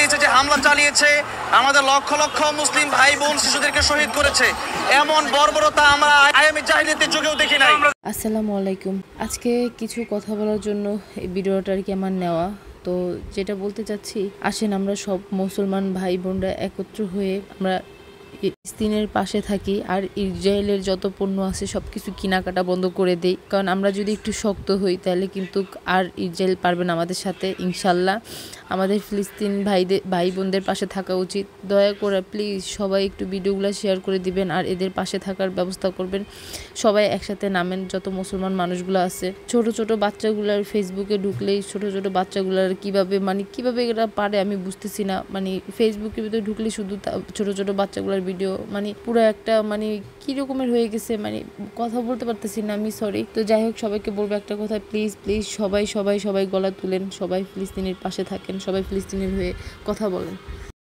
চালিয়েছে, যে হামলা চালিয়েছে, আমাদের লক্ষ লক্ষ মুসলিম ভাই বোন শিশুদেরকে শহীদ করেছে, এমন বর্বরতা আমরা আয়ামী জাহিলিয়াতের যুগেও দেখি নাই। আসসালামু আলাইকুম। আজকে কিছু কথা বলার জন্য এই ভিডিওটা আর কি আমার নেওয়া। তো যেটা বলতে চাচ্ছি, আসেন আমরা সব মুসলমান ভাই বোনরা একত্র হয়ে আমরা ফিলিস্তিনের পাশে থাকি আর ইসরায়েলের যত পণ্য আছে সব কিছু কেনাকাটা বন্ধ করে দেই। কারণ আমরা যদি একটু শক্ত হই তাহলে কিন্তু আর ইসরায়েল পারবে না আমাদের সাথে, ইনশাল্লাহ। আমাদের ফিলিস্তিন ভাই বোনদের পাশে থাকা উচিত। দয়া করে প্লিজ সবাই একটু ভিডিওগুলো শেয়ার করে দিবেন আর এদের পাশে থাকার ব্যবস্থা করবেন। সবাই একসাথে নামেন, যত মুসলমান মানুষগুলো আছে। ছোট ছোট বাচ্চাগুলার ফেসবুকে ঢুকলেই ছোট ছোট বাচ্চাগুলার কিভাবে এরা পারে আমি বুঝতেছি না। ফেসবুকের ভিতরে ঢুকলে শুধু ছোট ছোট বাচ্চাগুলার ভিডিও, পুরো একটা কি রকমের হয়ে গেছে, কথা বলতে পারতেছি না আমি, সরি। তো যাই হোক, সবাইকে বলবো একটা কথা, প্লিজ প্লিজ সবাই সবাই সবাই গলা তুলেন, সবাই ফিলিস্তিনের পাশে থাকেন, সবাই ফিলিস্তিনের হয়ে কথা বলেন।